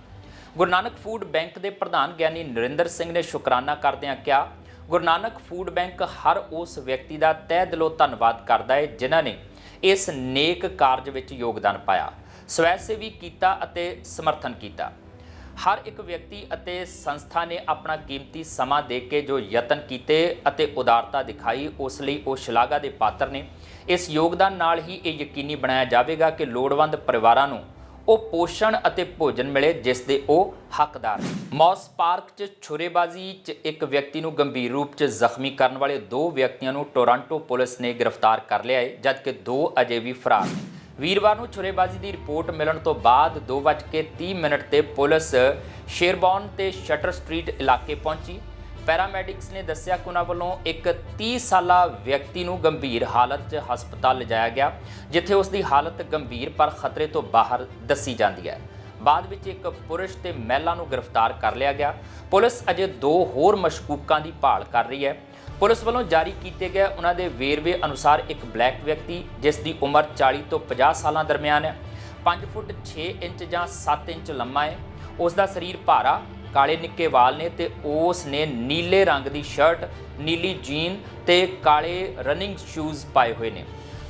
ਗੁਰੂ ਨਾਨਕ ਫੂਡ ਬੈਂਕ ਦੇ ਪ੍ਰਧਾਨ ਗਿਆਨੀ ਨਰਿੰਦਰ ਸਿੰਘ ਨੇ ਸ਼ੁਕਰਾਨਾ ਕਰਦਿਆਂ ਕਿਹਾ, ਗੁਰੂ ਨਾਨਕ ਫੂਡ ਬੈਂਕ ਹਰ ਉਸ ਵਿਅਕਤੀ ਦਾ ਤਹਿ ਦਿਲੋਂ ਧੰਨਵਾਦ ਕਰਦਾ ਹੈ ਜਿਨ੍ਹਾਂ ਨੇ ਇਸ ਨੇਕ ਕਾਰਜ ਵਿੱਚ ਯੋਗਦਾਨ ਪਾਇਆ, ਸਵੈ ਸੇਵੀ ਕੀਤਾ ਅਤੇ ਸਮਰਥਨ ਕੀਤਾ। ਹਰ ਇੱਕ ਵਿਅਕਤੀ ਅਤੇ ਸੰਸਥਾ ਨੇ ਆਪਣਾ ਕੀਮਤੀ ਸਮਾਂ ਦੇ ਕੇ ਜੋ ਯਤਨ ਕੀਤੇ ਅਤੇ ਉਦਾਰਤਾ ਦਿਖਾਈ, ਉਸ ਲਈ ਉਹ ਸ਼ਲਾਘਾ ਦੇ ਪਾਤਰ ਨੇ। ਇਸ ਯੋਗਦਾਨ ਨਾਲ ਹੀ ਇਹ ਯਕੀਨੀ ਬਣਾਇਆ ਜਾਵੇਗਾ ਕਿ ਲੋੜਵੰਦ ਪਰਿਵਾਰਾਂ ਨੂੰ ਉਹ ਪੋਸ਼ਣ ਅਤੇ ਭੋਜਨ ਮਿਲੇ ਜਿਸ ਦੇ ਉਹ ਹੱਕਦਾਰ ਨੇ। ਮੌਸ ਪਾਰਕ 'ਚ ਛੁਰੇਬਾਜ਼ੀ 'ਚ ਇੱਕ ਵਿਅਕਤੀ ਨੂੰ ਗੰਭੀਰ ਰੂਪ 'ਚ ਜ਼ਖਮੀ ਕਰਨ ਵਾਲੇ 2 ਵਿਅਕਤੀਆਂ ਨੂੰ ਟੋਰਾਂਟੋ ਪੁਲਿਸ ਨੇ ਗ੍ਰਿਫਤਾਰ ਕਰ ਲਿਆ ਹੈ, ਜਦਕਿ 2 ਅਜੇ ਵੀ ਫਰਾਰ ਨੇ। ਵੀਰਵਾਰ ਨੂੰ ਛੁਰੇਬਾਜ਼ੀ ਦੀ ਰਿਪੋਰਟ ਮਿਲਣ ਤੋਂ ਬਾਅਦ 2:30 ਤੇ ਪੁਲਿਸ ਸ਼ੇਰਬੌਰਨ ਤੇ ਸ਼ਟਰ ਸਟਰੀਟ ਇਲਾਕੇ ਪਹੁੰਚੀ। ਪੈਰਾਮੈਡਿਕਸ ਨੇ ਦੱਸਿਆ ਕਿ ਉਹਨਾਂ ਵੱਲੋਂ ਇੱਕ 30 ਸਾਲਾ ਵਿਅਕਤੀ ਨੂੰ ਗੰਭੀਰ ਹਾਲਤ 'ਚ ਹਸਪਤਾਲ ਲਿਜਾਇਆ ਗਿਆ, ਜਿੱਥੇ ਉਸ ਦੀ ਹਾਲਤ ਗੰਭੀਰ ਪਰ ਖਤਰੇ ਤੋਂ ਬਾਹਰ ਦੱਸੀ ਜਾਂਦੀ ਹੈ। ਬਾਅਦ ਵਿੱਚ ਇੱਕ ਪੁਰਸ਼ ਤੇ ਮਹਿਲਾ ਨੂੰ ਗ੍ਰਿਫਤਾਰ ਕਰ ਲਿਆ ਗਿਆ। ਪੁਲਿਸ ਅਜੇ 2 ਹੋਰ ਮਸ਼ਕੂਕਾਂ ਦੀ ਭਾਲ ਕਰ ਰਹੀ ਹੈ। ਪੁਲਿਸ ਵੱਲੋਂ ਜਾਰੀ ਕੀਤੇ ਗਏ ਉਹਨਾਂ ਦੇ ਵੇਰਵੇ ਅਨੁਸਾਰ ਇੱਕ ਬਲੈਕ ਵਿਅਕਤੀ ਜਿਸ ਦੀ ਉਮਰ 40 ਤੋਂ 50 ਸਾਲਾਂ ਦਰਮਿਆਨ ਹੈ, 5 ਫੁੱਟ 6 ਇੰਚ ਜਾਂ 7 ਇੰਚ ਲੰਮਾ ਹੈ, ਉਸ ਦਾ ਸਰੀਰ ਭਾਰਾ, ਕਾਲੇ ਨਿੱਕੇ ਵਾਲ ਨੇ ਤੇ ਉਸ ਨੇ ਨੀਲੇ ਰੰਗ ਦੀ ਸ਼ਰਟ, ਨੀਲੀ ਜੀਨ ਤੇ ਕਾਲੇ ਰਨਿੰਗ ਸ਼ੂਜ਼ ਪਾਏ ਹੋਏ ਨੇ।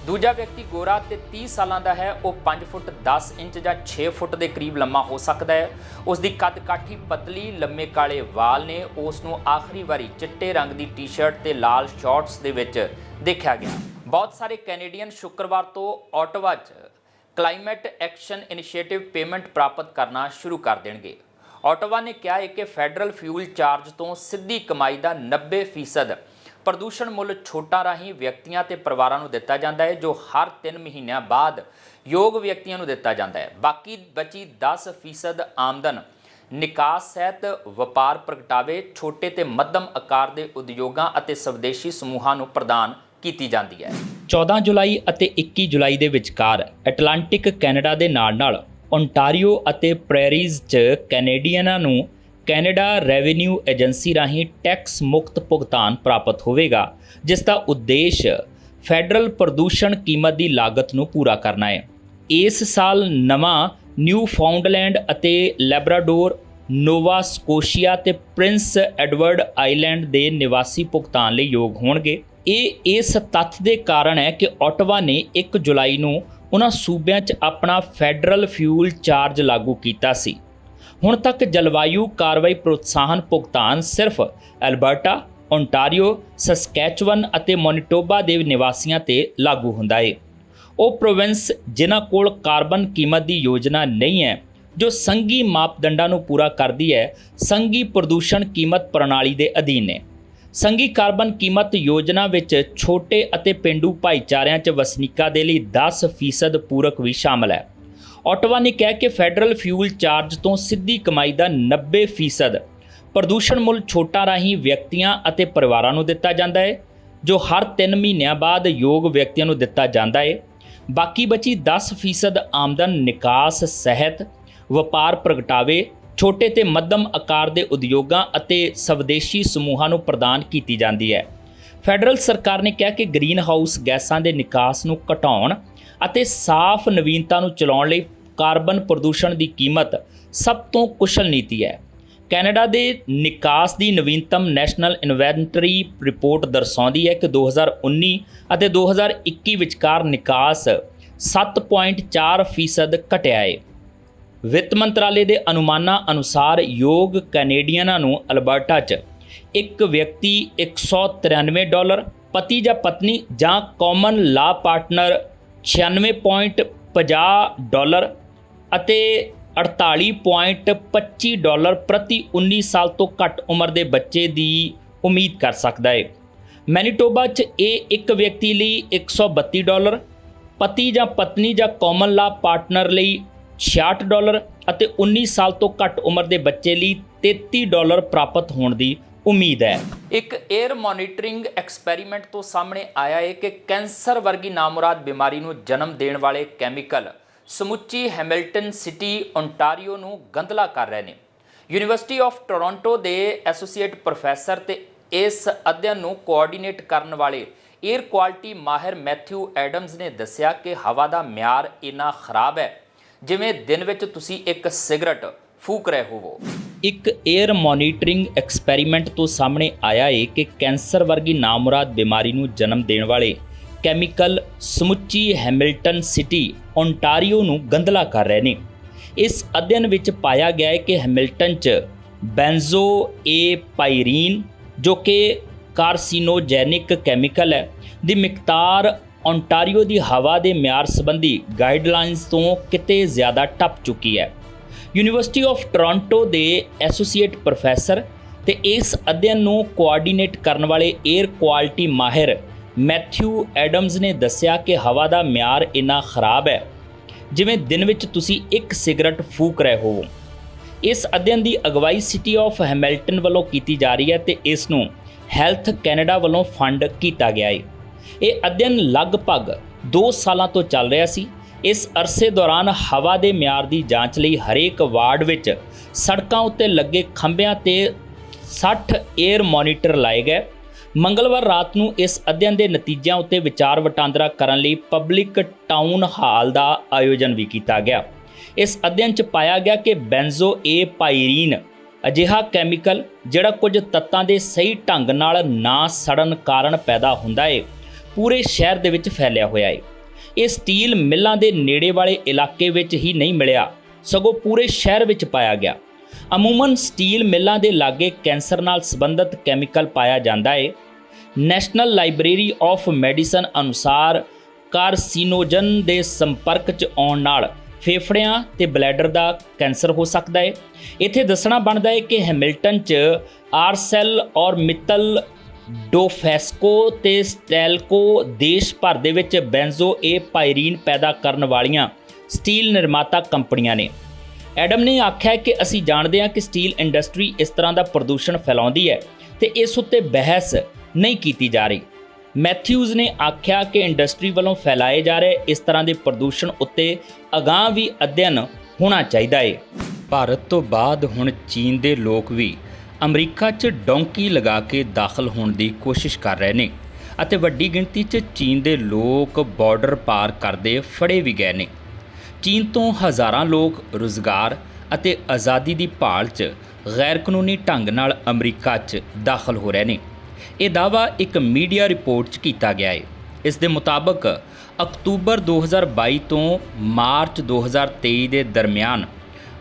ਦੂਜਾ ਵਿਅਕਤੀ ਗੋਰਾ ਤੇ 30 ਸਾਲਾਂ ਦਾ ਹੈ, ਉਹ 5 ਫੁੱਟ 10 ਇੰਚ ਜਾਂ 6 ਫੁੱਟ ਦੇ ਕਰੀਬ ਲੰਮਾ ਹੋ ਸਕਦਾ ਹੈ। ਉਸ ਦੀ ਕੱਦ ਕਾਠੀ ਪਤਲੀ ਲੰਮੇ ਕਾਲੇ ਵਾਲ ਨੇ। ਉਸ ਨੂੰ ਆਖਰੀ ਵਾਰੀ ਚਿੱਟੇ ਰੰਗ ਦੀ ਟੀ-ਸ਼ਰਟ ਤੇ ਲਾਲ ਸ਼ਾਰਟਸ ਦੇ ਵਿੱਚ ਦੇਖਿਆ ਗਿਆ। ਬਹੁਤ ਸਾਰੇ ਕੈਨੇਡੀਅਨ ਸ਼ੁੱਕਰਵਾਰ ਤੋਂ ਆਟੋਵਾ 'ਚ ਕਲਾਈਮੇਟ ਐਕਸ਼ਨ ਇਨੀਸ਼ੀਏਟਿਵ ਪੇਮੈਂਟ ਪ੍ਰਾਪਤ ਕਰਨਾ ਸ਼ੁਰੂ ਕਰ ਦੇਣਗੇ। ਆਟੋਵਾ ਨੇ ਕਿਹਾ ਹੈ ਕਿ ਫੈਡਰਲ ਫਿਊਲ ਚਾਰਜ ਤੋਂ ਸਿੱਧੀ ਕਮਾਈ ਦਾ 90% ਪ੍ਰਦੂਸ਼ਣ ਮੁੱਲ ਛੋਟਾਂ ਰਾਹੀਂ ਵਿਅਕਤੀਆਂ ਤੇ ਪਰਿਵਾਰਾਂ ਨੂੰ ਦਿੱਤਾ ਜਾਂਦਾ ਹੈ, ਜੋ ਹਰ 3 ਮਹੀਨਿਆਂ ਬਾਅਦ ਯੋਗ ਵਿਅਕਤੀਆਂ ਨੂੰ ਦਿੱਤਾ ਜਾਂਦਾ ਹੈ। ਬਾਕੀ ਬਚੀ 10% ਆਮਦਨ ਨਿਕਾਸ ਸਹਿਤ ਵਪਾਰ ਪ੍ਰਗਟਾਵੇ, ਛੋਟੇ ਤੇ ਮੱਧਮ ਆਕਾਰ ਦੇ ਉਦਯੋਗਾਂ ਅਤੇ ਸਵਦੇਸ਼ੀ ਸਮੂਹਾਂ ਨੂੰ ਪ੍ਰਦਾਨ ਕੀਤੀ ਜਾਂਦੀ ਹੈ। 14 ਜੁਲਾਈ ਅਤੇ 21 ਜੁਲਾਈ ਦੇ ਵਿਚਕਾਰ ਐਟਲਾਂਟਿਕ ਕੈਨੇਡਾ ਦੇ ਨਾਲ-ਨਾਲ ਓਨਟਾਰੀਓ ਅਤੇ ਪ੍ਰੈਰੀਜ਼ 'ਚ ਕੈਨੇਡੀਅਨਾਂ ਨੂੰ ਕੈਨੇਡਾ ਰੈਵਨਿਊ ਏਜੰਸੀ ਰਾਹੀਂ ਟੈਕਸ ਮੁਕਤ ਭੁਗਤਾਨ ਪ੍ਰਾਪਤ ਹੋਵੇਗਾ, ਜਿਸ ਦਾ ਉਦੇਸ਼ ਫੈਡਰਲ ਪ੍ਰਦੂਸ਼ਣ ਕੀਮਤ ਦੀ ਲਾਗਤ ਨੂੰ ਪੂਰਾ ਕਰਨਾ ਹੈ। ਇਸ ਸਾਲ ਨਵਾਂ ਨਿਊ ਫਾਊਂਡਲੈਂਡ ਅਤੇ ਲੈਬਰਾਡੋਰ, ਨੋਵਾ ਸਕੋਸ਼ੀਆ ਤੇ ਪ੍ਰਿੰਸ ਐਡਵਰਡ ਆਈਲੈਂਡ ਦੇ ਨਿਵਾਸੀ ਭੁਗਤਾਨ ਲਈ ਯੋਗ ਹੋਣਗੇ। ਇਹ ਇਸ ਤੱਥ ਦੇ ਕਾਰਨ ਹੈ ਕਿ ਆਟੋਵਾ ਨੇ 1 ਜੁਲਾਈ ਨੂੰ ਉਹਨਾਂ ਸੂਬਿਆਂ 'ਚ ਆਪਣਾ ਫੈਡਰਲ ਫਿਊਲ ਚਾਰਜ ਲਾਗੂ ਕੀਤਾ ਸੀ। ਹੁਣ ਤੱਕ ਜਲਵਾਯੂ ਕਾਰਵਾਈ ਪ੍ਰੋਤਸਾਹਨ ਭੁਗਤਾਨ ਸਿਰਫ ਐਲਬਰਟਾ, ਓਨਟਾਰੀਓ, ਸਸਕੈਚੁਅਨ ਅਤੇ ਮੈਨੀਟੋਬਾ ਦੇ ਨਿਵਾਸੀਆਂ ਤੇ ਲਾਗੂ ਹੁੰਦਾ ਹੈ। ਉਹ ਪ੍ਰੋਵਿੰਸ ਜਿਨ੍ਹਾਂ ਕੋਲ ਕਾਰਬਨ ਕੀਮਤ ਦੀ ਯੋਜਨਾ ਨਹੀਂ ਹੈ, ਜੋ ਸੰਘੀ ਮਾਪਦੰਡਾਂ ਨੂੰ ਪੂਰਾ ਕਰਦੀ ਹੈ, ਸੰਘੀ ਪ੍ਰਦੂਸ਼ਣ ਕੀਮਤ ਪ੍ਰਣਾਲੀ ਦੇ ਅਧੀਨ ਨੇ। ਸੰਘੀ ਕਾਰਬਨ ਕੀਮਤ ਯੋਜਨਾ ਵਿੱਚ ਛੋਟੇ ਅਤੇ ਪੇਂਡੂ ਭਾਈਚਾਰਿਆਂ 'ਚ ਵਸਨੀਕਾਂ ਦੇ ਲਈ 10% ਪੂਰਕ ਵੀ ਸ਼ਾਮਲ ਹੈ। ਆਟੋਵਾ ਨੇ ਕਿਹਾ ਕਿ ਫੈਡਰਲ ਫਿਊਲ ਚਾਰਜ ਤੋਂ ਸਿੱਧੀ ਕਮਾਈ ਦਾ 90% ਪ੍ਰਦੂਸ਼ਣ ਮੁੱਲ ਛੋਟਾਂ ਰਾਹੀਂ ਵਿਅਕਤੀਆਂ ਅਤੇ ਪਰਿਵਾਰਾਂ ਨੂੰ ਦਿੱਤਾ ਜਾਂਦਾ ਹੈ, ਜੋ ਹਰ 3 ਮਹੀਨਿਆਂ ਬਾਅਦ ਯੋਗ ਵਿਅਕਤੀਆਂ ਨੂੰ ਦਿੱਤਾ ਜਾਂਦਾ ਹੈ। ਬਾਕੀ ਬਚੀ 10% ਆਮਦਨ ਨਿਕਾਸ ਸਹਿਤ ਵਪਾਰ ਪ੍ਰਗਟਾਵੇ, ਛੋਟੇ ਤੇ ਮੱਧਮ ਆਕਾਰ ਦੇ ਉਦਯੋਗਾਂ ਅਤੇ ਸਵਦੇਸ਼ੀ ਸਮੂਹਾਂ ਨੂੰ ਪ੍ਰਦਾਨ ਕੀਤੀ ਜਾਂਦੀ ਹੈ। ਫੈਡਰਲ ਸਰਕਾਰ ਨੇ ਕਿਹਾ ਕਿ ਗ੍ਰੀਨ ਹਾਊਸ ਗੈਸਾਂ ਦੇ ਨਿਕਾਸ ਨੂੰ ਘਟਾਉਣ ਅਤੇ ਸਾਫ਼ ਨਵੀਨਤਾ ਨੂੰ ਚਲਾਉਣ ਲਈ ਕਾਰਬਨ ਪ੍ਰਦੂਸ਼ਣ ਦੀ ਕੀਮਤ ਸਭ ਤੋਂ ਕੁਸ਼ਲ ਨੀਤੀ ਹੈ। ਕੈਨੇਡਾ ਦੇ ਨਿਕਾਸ ਦੀ ਨਵੀਨਤਮ ਨੈਸ਼ਨਲ ਇਨਵੈਂਟਰੀ ਰਿਪੋਰਟ ਦਰਸਾਉਂਦੀ ਹੈ ਕਿ 2019 ਅਤੇ 2021 ਵਿਚਕਾਰ ਨਿਕਾਸ 7.4% ਘਟਿਆ ਹੈ। ਵਿੱਤ ਮੰਤਰਾਲੇ ਦੇ ਅਨੁਮਾਨਾਂ ਅਨੁਸਾਰ ਯੋਗ ਕੈਨੇਡੀਅਨਾਂ ਨੂੰ ਅਲਬਰਟਾ 'ਚ ਇੱਕ ਵਿਅਕਤੀ $193, ਪਤੀ ਜਾਂ ਪਤਨੀ ਜਾਂ ਕਾਮਨ ਲਾ ਪਾਰਟਨਰ $96.50 ਅਤੇ $48.25 ਪ੍ਰਤੀ 19 ਸਾਲ ਤੋਂ ਘੱਟ ਉਮਰ ਦੇ ਬੱਚੇ ਦੀ ਉਮੀਦ ਕਰ ਸਕਦਾ ਹੈ। ਮੈਨੀਟੋਬਾ 'ਚ ਇਹ ਇੱਕ ਵਿਅਕਤੀ ਲਈ $132, ਪਤੀ ਜਾਂ ਪਤਨੀ ਜਾਂ ਕਾਮਨ ਲਾ ਪਾਰਟਨਰ ਲਈ $66 ਅਤੇ 19 ਸਾਲ ਤੋਂ ਘੱਟ ਉਮਰ ਦੇ ਬੱਚੇ ਲਈ $33 ਪ੍ਰਾਪਤ ਹੋਣ ਦੀ ਉਮੀਦ ਹੈ। ਇੱਕ 에ਅਰ ਮੋਨੀਟਰਿੰਗ ਐਕਸਪੈਰੀਮੈਂਟ ਤੋਂ ਸਾਹਮਣੇ ਆਇਆ ਹੈ ਕਿ ਕੈਂਸਰ ਵਰਗੀ ਨਾਮੁਰਾਦ ਬਿਮਾਰੀ ਨੂੰ ਜਨਮ ਦੇਣ ਵਾਲੇ ਕੈਮੀਕਲ ਸਮੁੱਚੀ ਹੈਮਿਲਟਨ ਸਿਟੀ ਓਨਟਾਰੀਓ ਨੂੰ ਗੰਧਲਾ ਕਰ ਰਹੇ ਨੇ। ਯੂਨੀਵਰਸਿਟੀ ਆਫ ਟੋਰਾਂਟੋ ਦੇ ਐਸੋਸੀਏਟ ਪ੍ਰੋਫੈਸਰ ਤੇ ਇਸ ਅਧਿਐਨ ਨੂੰ ਕੋਆਰਡੀਨੇਟ ਕਰਨ ਵਾਲੇ 에ਅਰ ਕੁਆਲਿਟੀ ਮਾਹਿਰ ਮੈਥਿਊ ਐਡਮਜ਼ ਨੇ ਦੱਸਿਆ ਕਿ ਹਵਾ ਦਾ ਮਿਆਰ ਇੰਨਾ ਖਰਾਬ ਹੈ ਜਿਵੇਂ ਦਿਨ ਵਿੱਚ ਤੁਸੀਂ ਇੱਕ ਸਿਗਰਟ ਫੂਕ ਰਹੇ ਹੋਵੋ। ਇੱਕ 에ਅਰ ਮੋਨੀਟਰਿੰਗ ਐਕਸਪੈਰੀਮੈਂਟ ਤੋਂ ਸਾਹਮਣੇ ਆਇਆ ਹੈ ਕਿ ਕੈਂਸਰ ਵਰਗੀ ਨਾਮੁਰਾਦ ਬਿਮਾਰੀ ਨੂੰ ਜਨਮ ਦੇਣ ਵਾਲੇ ਕੈਮੀਕਲ ਸਮੁੱਚੀ ਹੈਮਿਲਟਨ ਸਿਟੀ ਓਨਟਾਰੀਓ ਨੂੰ ਗੰਧਲਾ ਕਰ ਰਹੇ ਨੇ। ਇਸ ਅਧਿਐਨ ਵਿੱਚ ਪਾਇਆ ਗਿਆ ਹੈ ਕਿ ਹੈਮਿਲਟਨ 'ਚ ਬੈਂਜ਼ੋਏਪਾਇਰੀਨ ਜੋ ਕਿ ਕਾਰਸੀਨੋਜੈਨਿਕ ਕੈਮੀਕਲ ਹੈ ਦੀ ਮਿਕਦਾਰ ਓਨਟਾਰੀਓ ਦੀ ਹਵਾ ਦੇ ਮਿਆਰ ਸੰਬੰਧੀ ਗਾਈਡਲਾਈਨਸ ਤੋਂ ਕਿਤੇ ਜ਼ਿਆਦਾ ਟੱਪ ਚੁੱਕੀ ਹੈ। ਯੂਨੀਵਰਸਿਟੀ ਆਫ ਟੋਰਾਂਟੋ ਦੇ ਐਸੋਸੀਏਟ ਪ੍ਰੋਫੈਸਰ ਤੇ ਇਸ ਅਧਿਐਨ ਨੂੰ ਕੋਆਰਡੀਨੇਟ ਕਰਨ ਵਾਲੇ 에ਅਰ ਕੁਆਲਿਟੀ ਮਾਹਿਰ ਮੈਥਿਊ ਐਡਮਜ਼ ਨੇ ਦੱਸਿਆ ਕਿ ਹਵਾ ਦਾ ਮਿਆਰ ਇੰਨਾ ਖਰਾਬ ਹੈ ਜਿਵੇਂ ਦਿਨ ਵਿੱਚ ਤੁਸੀਂ ਇੱਕ ਸਿਗਰਟ ਫੂਕ ਰਹੇ ਹੋਵੋ। ਇਸ ਅਧਿਐਨ ਦੀ ਅਗਵਾਈ ਸਿਟੀ ਆਫ ਹੈਮਿਲਟਨ ਵੱਲੋਂ ਕੀਤੀ ਜਾ ਰਹੀ ਹੈ ਤੇ ਇਸ ਨੂੰ ਹੈਲਥ ਕੈਨੇਡਾ ਵੱਲੋਂ ਫੰਡ ਕੀਤਾ ਗਿਆ ਹੈ। ਇਹ ਅਧਿਐਨ ਲਗਭਗ 2 ਸਾਲਾਂ ਤੋਂ ਚੱਲ ਰਿਹਾ ਸੀ। ਇਸ ਅਰਸੇ ਦੌਰਾਨ ਹਵਾ ਦੇ ਮਿਆਰ ਦੀ ਜਾਂਚ ਲਈ ਹਰੇਕ ਵਾਰਡ ਵਿੱਚ ਸੜਕਾਂ ਉੱਤੇ ਲੱਗੇ ਖੰਭਿਆਂ ਤੇ 60 에ਅਰ ਮੋਨੀਟਰ ਲਾਏ ਗਏ। ਮੰਗਲਵਾਰ ਰਾਤ ਨੂੰ ਇਸ ਅਧਿਐਨ ਦੇ ਨਤੀਜਿਆਂ ਉੱਤੇ ਵਿਚਾਰ ਵਟਾਂਦਰਾ ਕਰਨ ਲਈ ਪਬਲਿਕ ਟਾਊਨ ਹਾਲ ਦਾ ਆਯੋਜਨ ਵੀ ਕੀਤਾ ਗਿਆ। ਇਸ ਅਧਿਐਨ 'ਚ ਪਾਇਆ ਗਿਆ ਕਿ ਬੈਂਜ਼ੋਏਪਾਇਰੀਨ ਅਜਿਹਾ ਕੈਮੀਕਲ ਜਿਹੜਾ ਕੁਝ ਤੱਤਾਂ ਦੇ ਸਹੀ ਢੰਗ ਨਾਲ ਨਾ ਸੜਨ ਕਾਰਨ ਪੈਦਾ ਹੁੰਦਾ ਹੈ, ਪੂਰੇ ਸ਼ਹਿਰ ਦੇ ਵਿੱਚ ਫੈਲਿਆ ਹੋਇਆ ਹੈ। ਇਹ ਸਟੀਲ ਮਿੱਲਾਂ ਦੇ ਨੇੜੇ ਵਾਲੇ ਇਲਾਕੇ ਵਿੱਚ ਹੀ ਨਹੀਂ ਮਿਲਿਆ, ਸਗੋਂ ਪੂਰੇ ਸ਼ਹਿਰ ਵਿੱਚ ਪਾਇਆ ਗਿਆ। ਅਮੂਮਨ ਸਟੀਲ ਮਿੱਲਾਂ ਦੇ ਲਾਗੇ ਕੈਂਸਰ ਨਾਲ ਸੰਬੰਧਿਤ ਕੈਮੀਕਲ ਪਾਇਆ ਜਾਂਦਾ ਹੈ। ਨੈਸ਼ਨਲ ਲਾਇਬ੍ਰੇਰੀ ਆਫ ਮੈਡੀਸਨ ਅਨੁਸਾਰ ਕਾਰਸੀਨੋਜਨ ਦੇ ਸੰਪਰਕ 'ਚ ਆਉਣ ਨਾਲ ਫੇਫੜਿਆਂ ਤੇ ਬਲੈਡਰ ਦਾ ਕੈਂਸਰ ਹੋ ਸਕਦਾ ਹੈ। ਇੱਥੇ ਦੱਸਣਾ ਬਣਦਾ ਹੈ ਕਿ ਹੈਮਿਲਟਨ 'ਚ ਆਰਸੈਲ ਔਰ ਮਿੱਤਲ ਡੋਫੈਸਕੋ ਤੇ ਸਟੈਲਕੋ ਦੇਸ਼ ਭਰ ਦੇ ਵਿੱਚ ਬੈਂਜ਼ੋਏਪਾਇਰੀਨ ਪੈਦਾ ਕਰਨ ਵਾਲੀਆਂ ਸਟੀਲ ਨਿਰਮਾਤਾ ਕੰਪਨੀਆਂ ਨੇ। ਐਡਮ ਨੇ ਆਖਿਆ ਕਿ ਅਸੀਂ ਜਾਣਦੇ ਹਾਂ ਕਿ ਸਟੀਲ ਇੰਡਸਟਰੀ ਇਸ ਤਰ੍ਹਾਂ ਦਾ ਪ੍ਰਦੂਸ਼ਣ ਫੈਲਾਉਂਦੀ ਹੈ ਤੇ ਇਸ ਉੱਤੇ ਬਹਿਸ ਨਹੀਂ ਕੀਤੀ ਜਾ ਰਹੀ। ਮੈਥਿਊਜ਼ ਨੇ ਆਖਿਆ ਕਿ ਇੰਡਸਟਰੀ ਵੱਲੋਂ ਫੈਲਾਏ ਜਾ ਰਹੇ ਇਸ ਤਰ੍ਹਾਂ ਦੇ ਪ੍ਰਦੂਸ਼ਣ ਉੱਤੇ ਅਗਾਂਹ ਵੀ ਅਧਿਐਨ ਹੋਣਾ ਚਾਹੀਦਾ ਹੈ। ਭਾਰਤ ਤੋਂ ਬਾਅਦ ਹੁਣ ਚੀਨ ਦੇ ਲੋਕ ਵੀ ਅਮਰੀਕਾ 'ਚ ਡੌਂਕੀ ਲਗਾ ਕੇ ਦਾਖਲ ਹੋਣ ਦੀ ਕੋਸ਼ਿਸ਼ ਕਰ ਰਹੇ ਨੇ ਅਤੇ ਵੱਡੀ ਗਿਣਤੀ 'ਚ ਚੀਨ ਦੇ ਲੋਕ ਬਾਰਡਰ ਪਾਰ ਕਰਦੇ ਫੜੇ ਵੀ ਗਏ ਨੇ। ਚੀਨ ਤੋਂ ਹਜ਼ਾਰਾਂ ਲੋਕ ਰੁਜ਼ਗਾਰ ਅਤੇ ਆਜ਼ਾਦੀ ਦੀ ਭਾਲ 'ਚ ਗੈਰ ਕਾਨੂੰਨੀ ਢੰਗ ਨਾਲ ਅਮਰੀਕਾ 'ਚ ਦਾਖਲ ਹੋ ਰਹੇ ਨੇ। ਇਹ ਦਾਅਵਾ ਇੱਕ ਮੀਡੀਆ ਰਿਪੋਰਟ 'ਚ ਕੀਤਾ ਗਿਆ ਹੈ। ਇਸ ਦੇ ਮੁਤਾਬਕ ਅਕਤੂਬਰ 2022 ਤੋਂ ਮਾਰਚ 2023 ਦੇ ਦਰਮਿਆਨ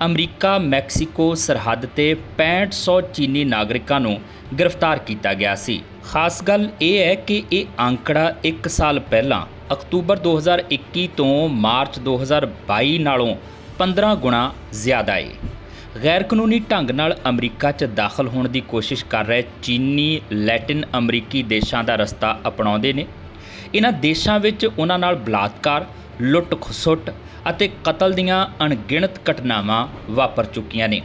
ਅਮਰੀਕਾ ਮੈਕਸੀਕੋ ਸਰਹੱਦ ਤੇ 6500 ਚੀਨੀ ਨਾਗਰਿਕਾਂ ਨੂੰ ਗ੍ਰਿਫਤਾਰ ਕੀਤਾ ਗਿਆ ਸੀ। ਖਾਸ ਗੱਲ ਇਹ ਹੈ ਕਿ ਇਹ ਅੰਕੜਾ 1 ਸਾਲ ਪਹਿਲਾਂ ਅਕਤੂਬਰ 2021 ਤੋਂ ਮਾਰਚ 2022 ਨਾਲੋਂ 15 ਗੁਣਾ ਜ਼ਿਆਦਾ ਹੈ। ਗੈਰ ਕਾਨੂੰਨੀ ਢੰਗ ਨਾਲ ਅਮਰੀਕਾ 'ਚ ਦਾਖਲ ਹੋਣ ਦੀ ਕੋਸ਼ਿਸ਼ ਕਰ ਰਹੇ ਚੀਨੀ ਲੈਟਿਨ ਅਮਰੀਕੀ ਦੇਸ਼ਾਂ ਦਾ ਰਸਤਾ ਅਪਣਾਉਂਦੇ ਨੇ। ਇਹਨਾਂ ਦੇਸ਼ਾਂ ਵਿੱਚ ਉਹਨਾਂ ਨਾਲ ਬਲਾਤਕਾਰ, ਲੁੱਟ ਖਸੁੱਟ ਅਤੇ ਕਤਲ ਦੀਆਂ ਅਣਗਿਣਤ ਘਟਨਾਵਾਂ ਵਾਪਰ ਚੁੱਕੀਆਂ ਨੇ।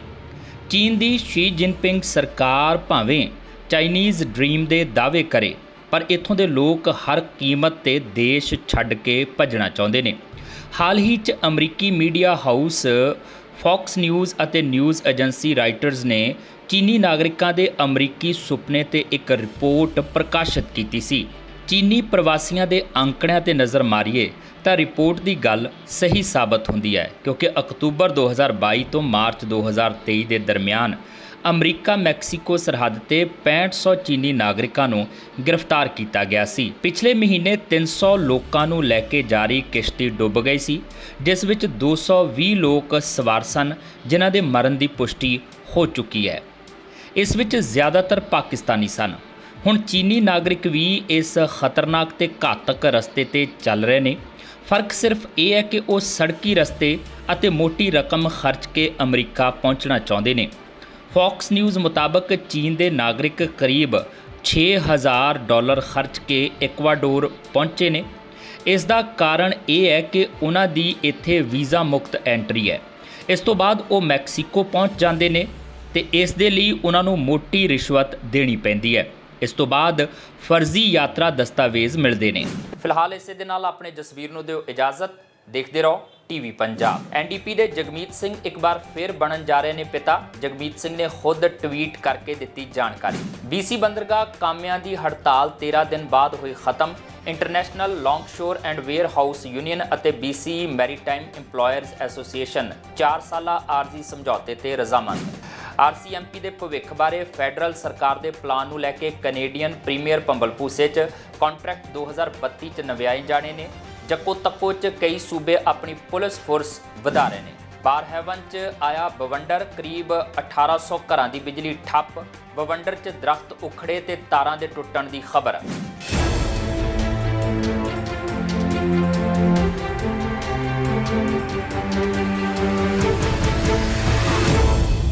ਚੀਨ ਦੀ ਸ਼ੀ ਜਿਨਪਿੰਗ ਸਰਕਾਰ ਭਾਵੇਂ ਚਾਈਨੀਜ਼ ਡ੍ਰੀਮ ਦੇ ਦਾਅਵੇ ਕਰੇ, ਪਰ ਇੱਥੋਂ ਦੇ ਲੋਕ ਹਰ ਕੀਮਤ 'ਤੇ ਦੇਸ਼ ਛੱਡ ਕੇ ਭੱਜਣਾ ਚਾਹੁੰਦੇ ਨੇ। ਹਾਲ ਹੀ 'ਚ ਅਮਰੀਕੀ ਮੀਡੀਆ ਹਾਊਸ ਫੌਕਸ ਨਿਊਜ਼ ਅਤੇ ਨਿਊਜ਼ ਏਜੰਸੀ ਰਾਈਟਰਜ਼ ਨੇ ਚੀਨੀ ਨਾਗਰਿਕਾਂ ਦੇ ਅਮਰੀਕੀ ਸੁਪਨੇ ਤੇ ਇੱਕ ਰਿਪੋਰਟ ਪ੍ਰਕਾਸ਼ਿਤ ਕੀਤੀ ਸੀ। ਚੀਨੀ ਪ੍ਰਵਾਸੀਆਂ ਦੇ ਅੰਕੜਿਆਂ ਤੇ ਨਜ਼ਰ ਮਾਰੀਏ ਤਾਂ ਰਿਪੋਰਟ ਦੀ ਗੱਲ ਸਹੀ ਸਾਬਤ ਹੁੰਦੀ ਹੈ, ਕਿਉਂਕਿ ਅਕਤੂਬਰ 2022 ਤੋਂ ਮਾਰਚ 2023 ਦੇ ਦਰਮਿਆਨ ਅਮਰੀਕਾ ਮੈਕਸੀਕੋ ਸਰਹੱਦ ਤੇ 6500 ਚੀਨੀ ਨਾਗਰਿਕਾਂ ਨੂੰ ਗ੍ਰਿਫਤਾਰ ਕੀਤਾ ਗਿਆ ਸੀ। ਪਿਛਲੇ ਮਹੀਨੇ 300 ਲੋਕਾਂ ਨੂੰ ਲੈ ਕੇ ਜਾਰੀ ਕਿਸ਼ਤੀ ਡੁੱਬ ਗਈ ਸੀ, ਜਿਸ ਵਿੱਚ 220 ਲੋਕ ਸਵਾਰ ਸਨ, ਜਿਨ੍ਹਾਂ ਦੇ ਮਰਨ ਦੀ ਪੁਸ਼ਟੀ ਹੋ ਚੁੱਕੀ ਹੈ। ਇਸ ਵਿੱਚ ਜ਼ਿਆਦਾਤਰ ਪਾਕਿਸਤਾਨੀ ਸਨ। ਹੁਣ ਚੀਨੀ ਨਾਗਰਿਕ ਵੀ ਇਸ ਖਤਰਨਾਕ ਤੇ ਘਾਤਕ ਰਸਤੇ ਤੇ ਚੱਲ ਰਹੇ ਨੇ। ਫਰਕ ਸਿਰਫ ਇਹ ਹੈ ਕਿ ਉਹ ਸੜਕੀ ਰਸਤੇ ਅਤੇ ਮੋਟੀ ਰਕਮ ਖਰਚ ਕੇ ਅਮਰੀਕਾ ਪਹੁੰਚਣਾ ਚਾਹੁੰਦੇ ਨੇ। ਫੌਕਸ ਨਿਊਜ਼ ਮੁਤਾਬਕ ਚੀਨ ਦੇ ਨਾਗਰਿਕ ਕਰੀਬ $6000 ਖਰਚ ਕੇ ਇਕਵਾਡੋਰ ਪਹੁੰਚੇ ਨੇ। ਇਸ ਦਾ ਕਾਰਨ ਇਹ ਹੈ ਕਿ ਉਹਨਾਂ ਦੀ ਇੱਥੇ ਵੀਜ਼ਾ ਮੁਕਤ ਐਂਟਰੀ ਹੈ। ਇਸ ਤੋਂ ਬਾਅਦ ਉਹ ਮੈਕਸੀਕੋ ਪਹੁੰਚ ਜਾਂਦੇ ਨੇ ਤੇ ਇਸ ਦੇ ਲਈ ਉਹਨਾਂ ਨੂੰ ਮੋਟੀ ਰਿਸ਼ਵਤ ਦੇਣੀ ਪੈਂਦੀ ਹੈ। ਇਸ ਤੋਂ ਬਾਅਦ ਫਰਜ਼ੀ ਯਾਤਰਾ ਦਸਤਾਵੇਜ਼ ਮਿਲਦੇ ਨੇ। ਫਿਲਹਾਲ ਇਸੇ ਦੇ ਨਾਲ ਆਪਣੇ ਜਸਵੀਰ ਨੂੰ ਦਿਓ ਇਜਾਜ਼ਤ। ਦੇਖਦੇ ਰਹੋ ਟੀਵੀ ਪੰਜਾਬ। ਐਨਡੀਪੀ ਦੇ ਜਗਮੀਤ ਸਿੰਘ ਇੱਕ ਵਾਰ ਫਿਰ ਬਣਨ ਜਾ ਰਹੇ ਨੇ ਪਿਤਾ। ਜਗਮੀਤ ਸਿੰਘ ਨੇ ਖੁਦ ਟਵੀਟ ਕਰਕੇ ਦਿੱਤੀ ਜਾਣਕਾਰੀ। BC ਬੰਦਰਗਾਹ ਕਾਮਿਆਂ ਦੀ ਹੜਤਾਲ 13 ਦਿਨ ਬਾਅਦ ਹੋਈ ਖਤਮ। International longshore and warehouse union ਅਤੇ BC ਮੈਰੀਟਾਈਮ ਇੰਪਲੋਇਰਜ਼ ਐਸੋਸੀਏਸ਼ਨ 4 ਸਾਲਾ ਆਰਜ਼ੀ ਸਮਝੌਤੇ ਤੇ ਰਜ਼ਾਮੰਦ। RCMP ਦੇ ਭਵਿੱਖ ਬਾਰੇ ਫੈਡਰਲ ਸਰਕਾਰ ਦੇ ਪਲਾਨ ਨੂੰ ਲੈ ਕੇ ਕੈਨੇਡੀਅਨ ਪ੍ਰੀਮੀਅਰ ਭੰਬਲਭੂਸੇ 'ਚ ਕੰਟਰੈਕਟ 2032 'ਚ ਨਵਿਆਏ ਜਾਣੇ ਨੇ। ਜੱਕੋ ਤੱਕੋ 'ਚ ਕਈ ਸੂਬੇ ਆਪਣੀ ਪੁਲਿਸ ਫੋਰਸ ਵਧਾ ਰਹੇ ਨੇ। ਬਾਰਹੈਵਨ 'ਚ ਆਇਆ ਬਵੰਡਰ, ਕਰੀਬ 1800 ਘਰਾਂ ਦੀ ਬਿਜਲੀ ਠੱਪ। ਬਵੰਡਰ 'ਚ ਦਰਖਤ ਉਖੜੇ ਤੇ ਤਾਰਾਂ ਦੇ ਟੁੱਟਣ ਦੀ ਖਬਰ।